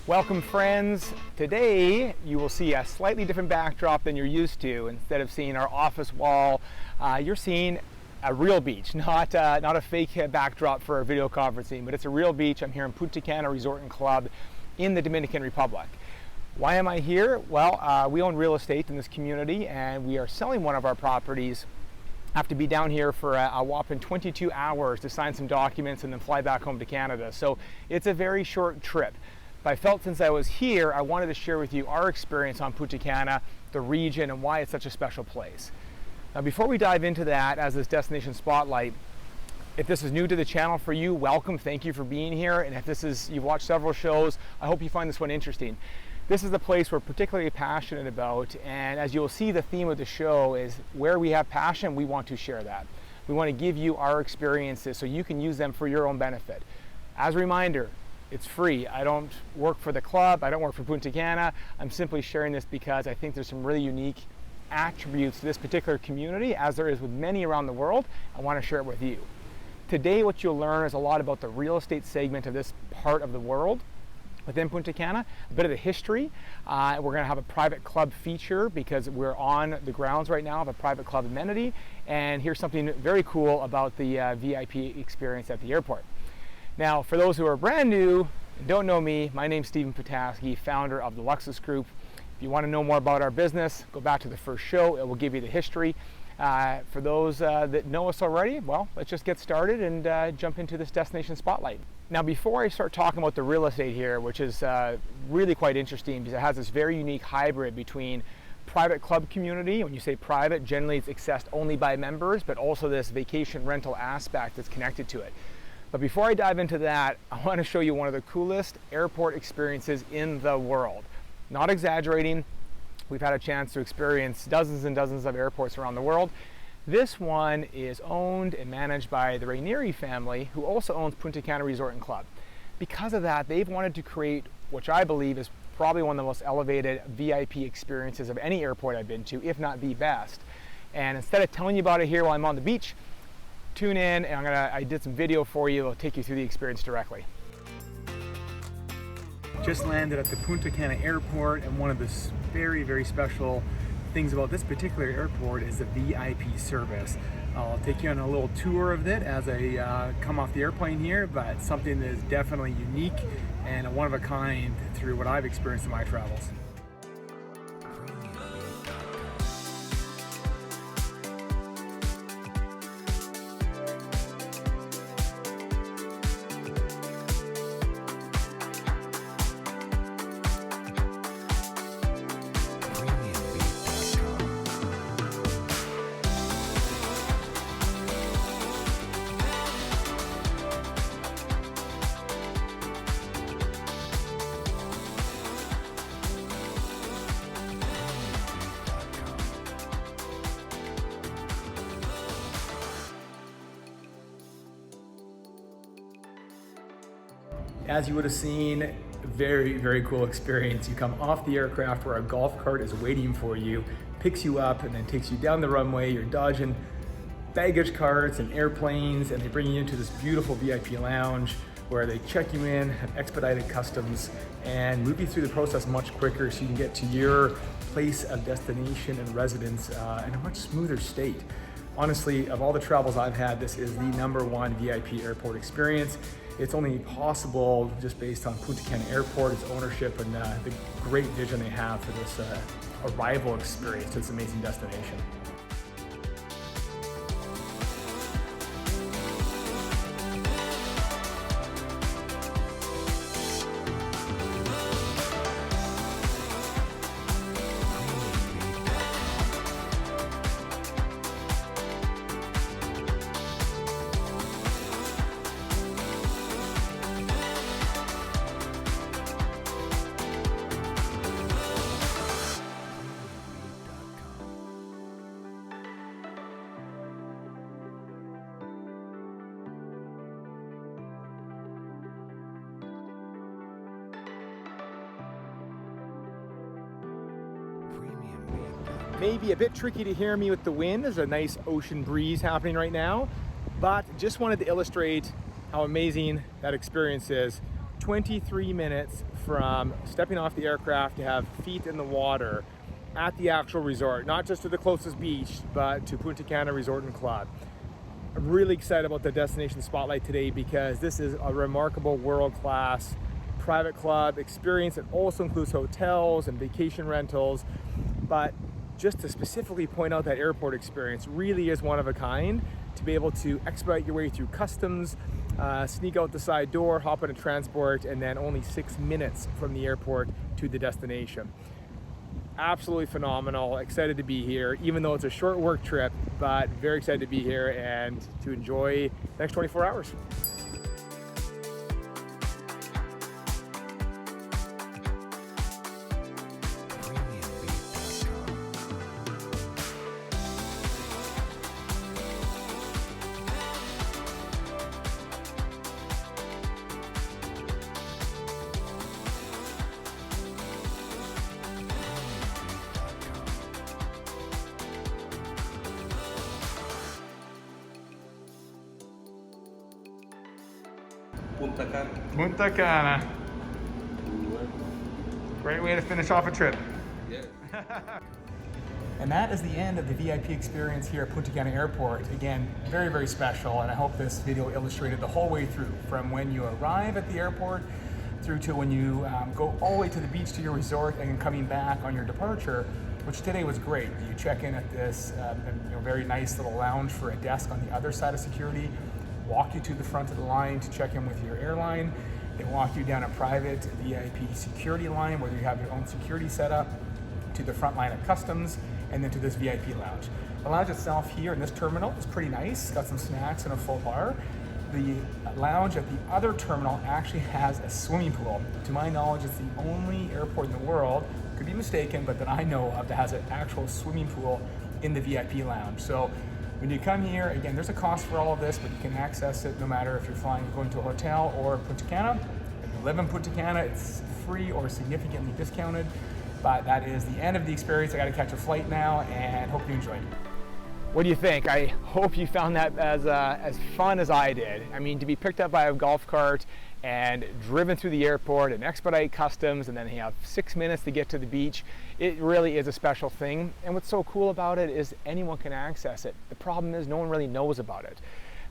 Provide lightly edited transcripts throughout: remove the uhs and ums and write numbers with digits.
Welcome friends. Today you will see a slightly different backdrop than you're used to. Instead of seeing our office wall, you're seeing a real beach, not a fake backdrop for video conferencing, but it's a real beach. I'm here in Punta Cana Resort and Club in the Dominican Republic. Why am I here? Well, we own real estate in this community and we are selling one of our properties. I have to be down here for a whopping 22 hours to sign some documents and then fly back home to Canada. So it's a very short trip. But I felt since I was here, I wanted to share with you our experience on Punta Cana, the region, and why it's such a special place. Now, before we dive into that, as this destination spotlight, if this is new to the channel for you, welcome, thank you for being here. And if you've watched several shows, I hope you find this one interesting. This is a place we're particularly passionate about, and as you'll see, the theme of the show is where we have passion, we want to share that. We want to give you our experiences so you can use them for your own benefit. As a reminder, it's free. I don't work for the club, I don't work for Punta Cana. I'm simply sharing this because I think there's some really unique attributes to this particular community, as there is with many around the world. I want to share it with you. Today what you'll learn is a lot about the real estate segment of this part of the world within Punta Cana, a bit of the history. We're going to have a private club feature because we're on the grounds right now of a private club amenity, and here's something very cool about the VIP experience at the airport. Now, for those who are brand new and don't know me, my name's Stephen Petaski, founder of the Luxus Group. If you want to know more about our business, go back to the first show. It will give you the history. For those that know us already, well, let's just get started and jump into this destination spotlight. Now, before I start talking about the real estate here, which is really quite interesting because it has this very unique hybrid between private club community. When you say private, generally it's accessed only by members, but also this vacation rental aspect that's connected to it. But before I dive into that, I want to show you one of the coolest airport experiences in the world. Not exaggerating, we've had a chance to experience dozens and dozens of airports around the world. This one is owned and managed by the Rainieri family, who also owns Punta Cana Resort and Club. Because of that, they've wanted to create, which I believe is probably one of the most elevated VIP experiences of any airport I've been to, if not the best. And instead of telling you about it here while I'm on the beach, tune in and I did some video for you. It'll take you through the experience directly. Just landed at the Punta Cana airport, and one of the very, very special things about this particular airport is the VIP service. I'll take you on a little tour of it as I come off the airplane here, but something that is definitely unique and a one of a kind through what I've experienced in my travels. As you would have seen, very, very cool experience. You come off the aircraft where a golf cart is waiting for you, picks you up, and then takes you down the runway. You're dodging baggage carts and airplanes, and they bring you into this beautiful VIP lounge where they check you in, have expedited customs, and move you through the process much quicker so you can get to your place of destination and residence in a much smoother state. Honestly, of all the travels I've had, this is the #1 VIP airport experience. It's only possible just based on Punta Cana Airport, its ownership, and the great vision they have for this arrival experience to this amazing destination. Maybe a bit tricky to hear me with the wind. There's a nice ocean breeze happening right now, but just wanted to illustrate how amazing that experience is. 23 minutes from stepping off the aircraft to have feet in the water at the actual resort, not just to the closest beach, but to Punta Cana Resort and Club. I'm really excited about the Destination Spotlight today because this is a remarkable world-class private club experience. It also includes hotels and vacation rentals, but just to specifically point out that airport experience really is one of a kind. To be able to expedite your way through customs, sneak out the side door, hop on a transport, and then only 6 minutes from the airport to the destination. Absolutely phenomenal. Excited to be here, even though it's a short work trip, but very excited to be here and to enjoy the next 24 hours. Punta Cana. Punta Cana. Great way to finish off a trip. Yeah. And that is the end of the VIP experience here at Punta Cana Airport. Again, very, very special, and I hope this video illustrated the whole way through, from when you arrive at the airport through to when you go all the way to the beach to your resort and coming back on your departure, which today was great. You check in at this very nice little lounge for a desk on the other side of security, walk you to the front of the line to check in with your airline. They walk you down a private VIP security line where you have your own security setup, to the front line of customs, and then to this VIP lounge. The lounge itself here in this terminal is pretty nice. It's got some snacks and a full bar. The lounge at the other terminal actually has a swimming pool. To my knowledge, it's the only airport in the world, could be mistaken, but that I know of, that has an actual swimming pool in the VIP lounge. So when you come here, again, there's a cost for all of this, but you can access it no matter if you're going to a hotel or Punta Cana. If you live in Punta Cana, it's free or significantly discounted. But that is the end of the experience. I got to catch a flight now, and hope you enjoyed. What do you think? I hope you found that as fun as I did. I mean, to be picked up by a golf cart and driven through the airport and expedite customs, and then you have 6 minutes to get to the beach. It really is a special thing. And what's so cool about it is anyone can access it. The problem is no one really knows about it.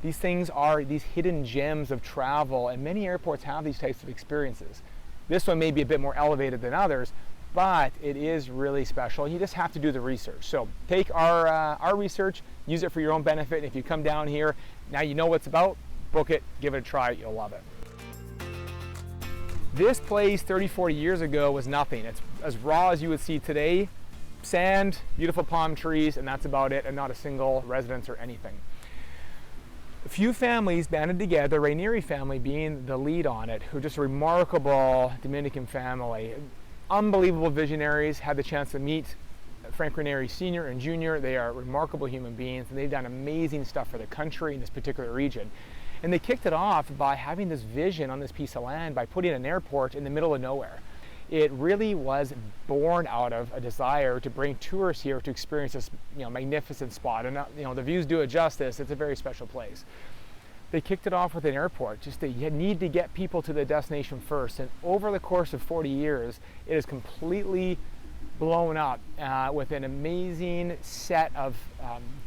These things are these hidden gems of travel, and many airports have these types of experiences. This one may be a bit more elevated than others, but it is really special. You just have to do the research. So take our research, use it for your own benefit. And if you come down here, now you know what it's about, book it, give it a try, you'll love it. This place 30, 40 years ago was nothing. It's as raw as you would see today. Sand, beautiful palm trees, and that's about it, and not a single residence or anything. A few families banded together, Rainieri family being the lead on it, who are just a remarkable Dominican family. Unbelievable visionaries. Had the chance to meet Frank Rainieri Sr. and Jr. They are remarkable human beings, and they've done amazing stuff for the country in this particular region. And they kicked it off by having this vision on this piece of land by putting an airport in the middle of nowhere. It really was born out of a desire to bring tourists here to experience this magnificent spot. And the views do it justice. It's a very special place. They kicked it off with an airport. Just they need to get people to the destination first. And over the course of 40 years, it is completely blown up with an amazing set of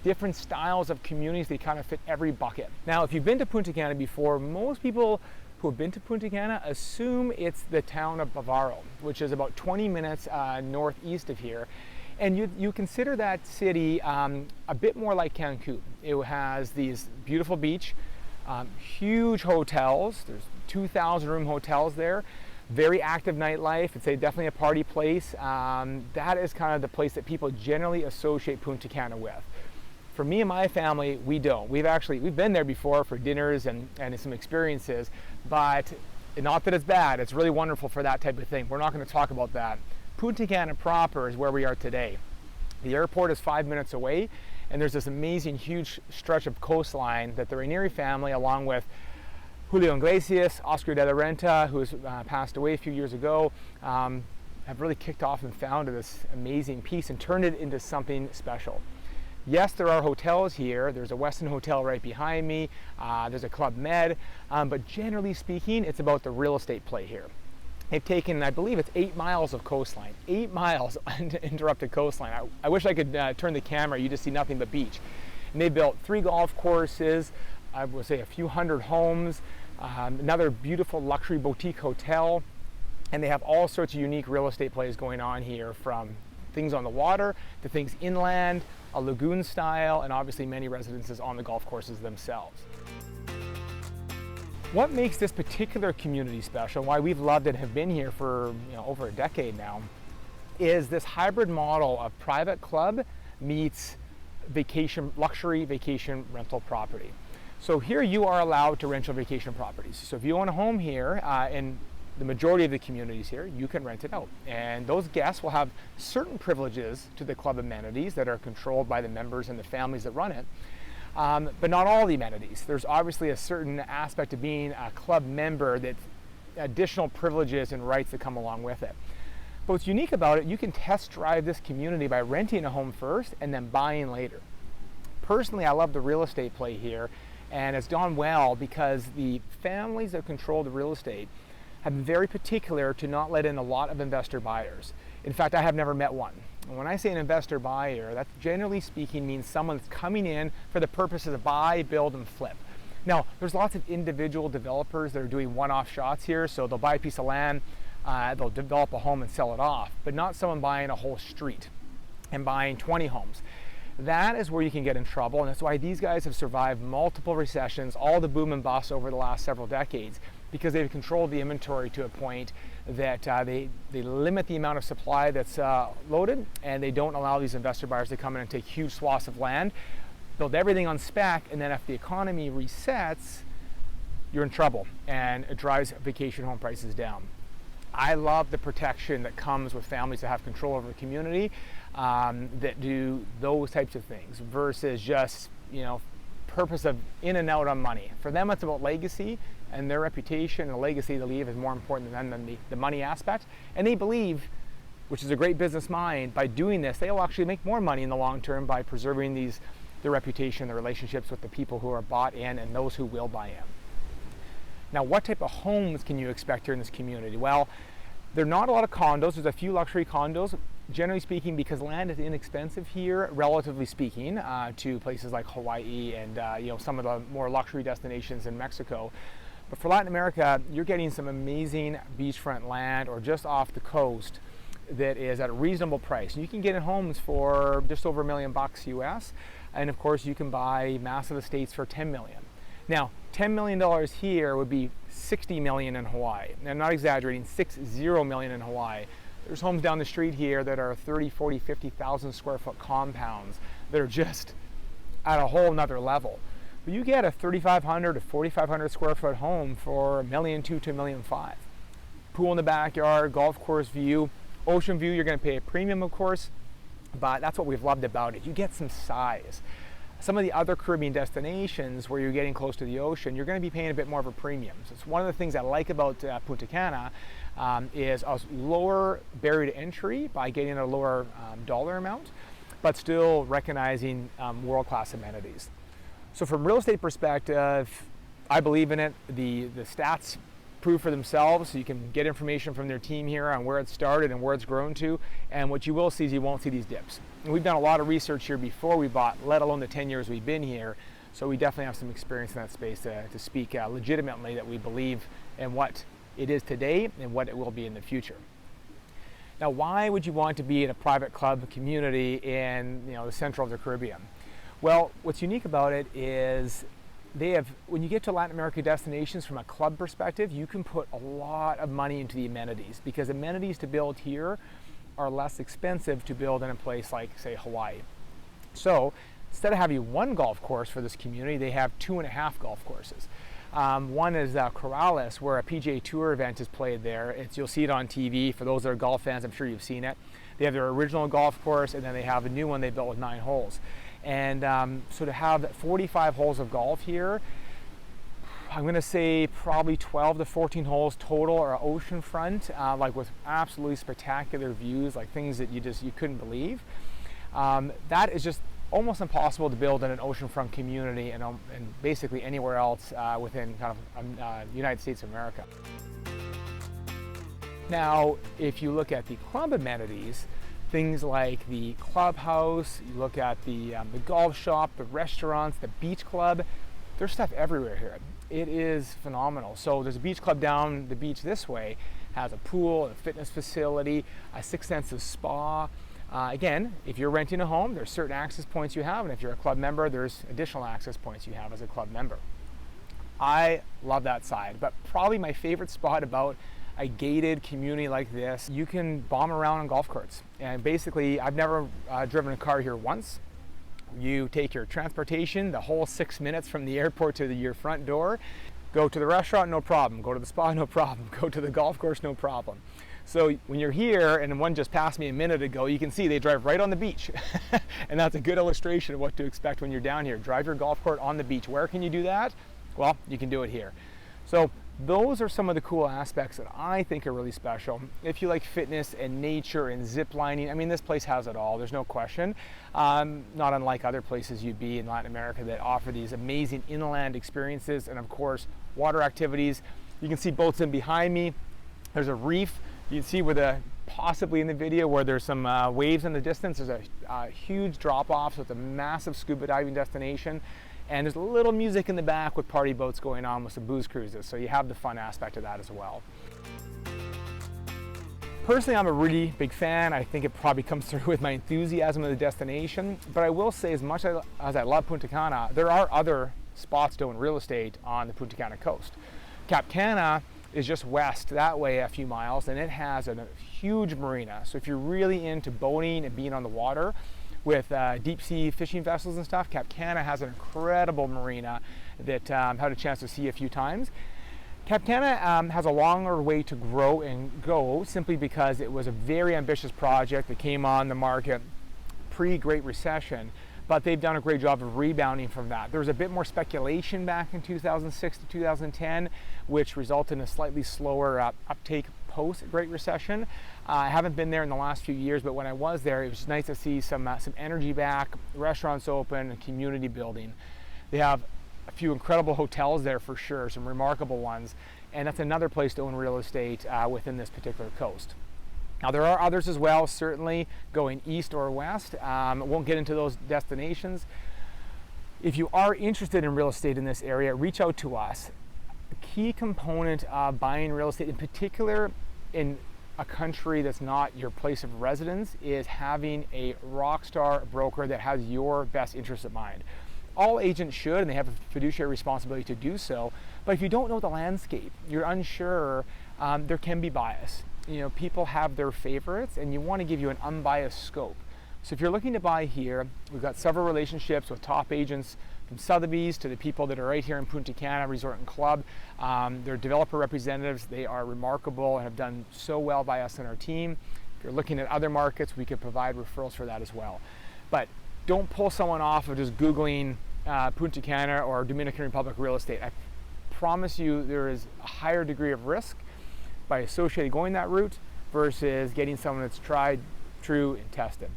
different styles of communities. They kind of fit every bucket. Now, if you've been to Punta Cana before, most people who have been to Punta Cana assume it's the town of Bavaro, which is about 20 minutes northeast of here. And you consider that city a bit more like Cancun. It has these beautiful beach, huge hotels. There's 2,000 room hotels there. Very active nightlife. It's definitely a party place. That is kind of the place that people generally associate Punta Cana with. For me and my family, we don't. We've been there before for dinners and some experiences, but not that it's bad. It's really wonderful for that type of thing. We're not going to talk about that. Punta Cana proper is where we are today. The airport is 5 minutes away, and there's this amazing huge stretch of coastline that the Rainieri family, along with Julio Iglesias, Oscar de la Renta, who has passed away a few years ago, have really kicked off and founded this amazing piece and turned it into something special. Yes, there are hotels here. There's a Westin Hotel right behind me. There's a Club Med, but generally speaking, it's about the real estate play here. They've taken, I believe it's 8 miles of coastline, 8 miles uninterrupted coastline. I wish I could turn the camera, you just see nothing but beach. And they built 3 golf courses, I would say a few hundred homes, another beautiful luxury boutique hotel, and they have all sorts of unique real estate plays going on here, from things on the water to things inland, a lagoon style, and obviously many residences on the golf courses themselves. What makes this particular community special, why we've loved it and have been here for over a decade now, is this hybrid model of private club meets luxury vacation rental property. So here you are allowed to rent your vacation properties. So if you own a home here, in the majority of the communities here, you can rent it out. And those guests will have certain privileges to the club amenities that are controlled by the members and the families that run it. But not all the amenities. There's obviously a certain aspect of being a club member, that additional privileges and rights that come along with it. But what's unique about it, you can test drive this community by renting a home first and then buying later. Personally, I love the real estate play here, and it's done well because the families that control the real estate have been very particular to not let in a lot of investor buyers. In fact, I have never met one. And when I say an investor buyer, that generally speaking means someone that's coming in for the purposes of buy, build, and flip. Now, there's lots of individual developers that are doing one-off shots here, so they'll buy a piece of land, they'll develop a home and sell it off, but not someone buying a whole street and buying 20 homes. That is where you can get in trouble, and that's why these guys have survived multiple recessions, all the boom and bust over the last several decades, because they've controlled the inventory to a point that they limit the amount of supply that's loaded, and they don't allow these investor buyers to come in and take huge swaths of land, build everything on spec, and then if the economy resets, you're in trouble, and it drives vacation home prices down. I love the protection that comes with families that have control over the community, that do those types of things versus just, purpose of in and out on money. For them, it's about legacy, and their reputation and the legacy they leave is more important than the money aspect. And they believe, which is a great business mind, by doing this, they'll actually make more money in the long term by preserving their reputation, their relationships with the people who are bought in and those who will buy in. Now, what type of homes can you expect here in this community? Well, there are not a lot of condos. There's a few luxury condos, generally speaking, because land is inexpensive here, relatively speaking, to places like Hawaii and some of the more luxury destinations in Mexico. But for Latin America, you're getting some amazing beachfront land or just off the coast that is at a reasonable price. You can get in homes for just over $1 million US, and of course you can buy massive estates for $10 million. Now, $10 million here would be $60 million in Hawaii. And I'm not exaggerating, $60 million in Hawaii. There's homes down the street here that are 30, 40, 50,000 square foot compounds that are just at a whole nother level. But you get a 3,500 to 4,500 square foot home for $1.2 million to $1.5 million. Pool in the backyard, golf course view, ocean view. You're going to pay a premium, of course, but that's what we've loved about it. You get some size. Some of the other Caribbean destinations where you're getting close to the ocean, you're going to be paying a bit more of a premium. So it's one of the things I like about Punta Cana is a lower barrier to entry by getting a lower dollar amount, but still recognizing world-class amenities. So from a real estate perspective, I believe in it. The stats prove for themselves. So you can get information from their team here on where it started and where it's grown to. And what you will see is you won't see these dips. And we've done a lot of research here before we bought, let alone the 10 years we've been here. So we definitely have some experience in that space to speak legitimately that we believe in what it is today and what it will be in the future. Now, why would you want to be in a private club community in the center of the Caribbean? Well, what's unique about it is when you get to Latin America destinations from a club perspective, you can put a lot of money into the amenities, because amenities to build here are less expensive to build in a place like, say, Hawaii. So instead of having one golf course for this community, they have 2.5 golf courses. One is Corrales, where a PGA Tour event is played there. You'll see it on TV. For those that are golf fans, I'm sure you've seen it. They have their original golf course, and then they have a new one they built with 9 holes. And so to have 45 holes of golf here, I'm going to say probably 12 to 14 holes total are oceanfront, like with absolutely spectacular views, like things that you couldn't believe. That is just almost impossible to build in an oceanfront community and basically anywhere else within kind of United States of America. Now, if you look at the club amenities, things like the clubhouse, you look at the golf shop, the restaurants, the beach club, there's stuff everywhere here. It is phenomenal. So there's a beach club down the beach this way, has a pool, a fitness facility, a Six Senses spa. Again, if you're renting a home, there's certain access points you have, and if you're a club member, there's additional access points you have as a club member. I love that side, but probably my favorite spot about a gated community like this, you can bomb around on golf carts. And basically, I've never driven a car here once. You take your transportation, the whole 6 minutes from the airport to your front door, go to the restaurant, no problem. Go to the spa, no problem. Go to the golf course, no problem. So when you're here, and one just passed me a minute ago, you can see they drive right on the beach. And that's a good illustration of what to expect when you're down here. Drive your golf cart on the beach. Where can you do that? Well, you can do it here. So those are some of the cool aspects that I think are really special. If you like fitness and nature and zip lining, I mean, this place has it all, there's no question. Not unlike other places you'd be in Latin America that offer these amazing inland experiences and of course, water activities. You can see boats in behind me. There's a reef. You can see where possibly in the video where there's some waves in the distance. There's a huge drop off, so it's a massive scuba diving destination. And there's a little music in the back with party boats going on with some booze cruises, so you have the fun aspect of that as well. Personally, I'm a really big fan. I think it probably comes through with my enthusiasm of the destination, but I will say as much as I love Punta Cana, there are other spots to own real estate on the Punta Cana coast. Cap Cana is just west that way a few miles, and it has a huge marina. So if you're really into boating and being on the water, with deep sea fishing vessels and stuff, Cap Cana has an incredible marina that I've had a chance to see a few times. Cap Cana has a longer way to grow and go simply because it was a very ambitious project that came on the market pre-Great Recession, but they've done a great job of rebounding from that. There was a bit more speculation back in 2006 to 2010, which resulted in a slightly slower uptake post-Great Recession. I haven't been there in the last few years, but when I was there, it was nice to see some energy back, restaurants open, and community building. They have a few incredible hotels there for sure, some remarkable ones, and that's another place to own real estate within this particular coast. Now there are others as well, certainly going east or west. Won't get into those destinations. If you are interested in real estate in this area, reach out to us. A key component of buying real estate, in particular in a country that's not your place of residence, is having a rock star broker that has your best interest in mind. All agents should, and they have a fiduciary responsibility to do so, but if you don't know the landscape, you're unsure, there can be bias. You know, people have their favorites, and you want to give you an unbiased scope. So if you're looking to buy here, we've got several relationships with top agents from Sotheby's to the people that are right here in Punta Cana Resort and Club. They're developer representatives. They are remarkable and have done so well by us and our team. If you're looking at other markets, we can provide referrals for that as well. But don't pull someone off of just Googling Punta Cana or Dominican Republic real estate. I promise you there is a higher degree of risk by associating going that route versus getting someone that's tried, true, and tested.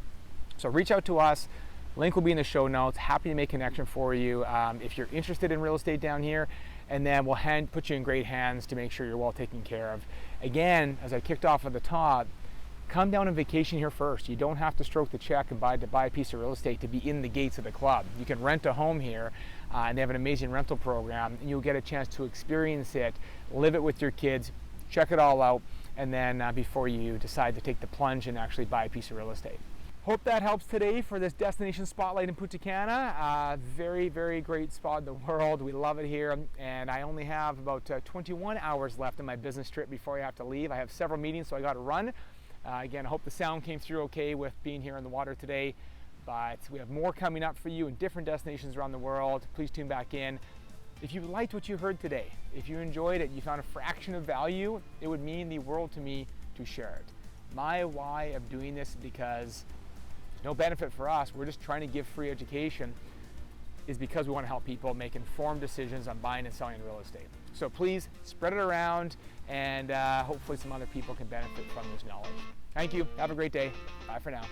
So reach out to us. Link will be in the show notes. Happy to make a connection for you if you're interested in real estate down here, and then we'll put you in great hands to make sure you're well taken care of. Again, as I kicked off at the top, come down on vacation here first. You don't have to stroke the check and buy a piece of real estate to be in the gates of the club. You can rent a home here, and they have an amazing rental program, and you'll get a chance to experience it, live it with your kids, check it all out, and then before you decide to take the plunge and actually buy a piece of real estate. Hope that helps today for this destination spotlight in Punta Cana. Very, very great spot in the world. We love it here, and I only have about 21 hours left in my business trip before I have to leave. I have several meetings, so I got to run. Again, I hope the sound came through okay with being here on the water today, but we have more coming up for you in different destinations around the world. Please tune back in. If you liked what you heard today, if you enjoyed it, you found a fraction of value, it would mean the world to me to share it. My why of doing this is because there's no benefit for us. We're just trying to give free education, is because we want to help people make informed decisions on buying and selling real estate. So please spread it around, and hopefully some other people can benefit from this knowledge. Thank you. Have a great day. Bye for now.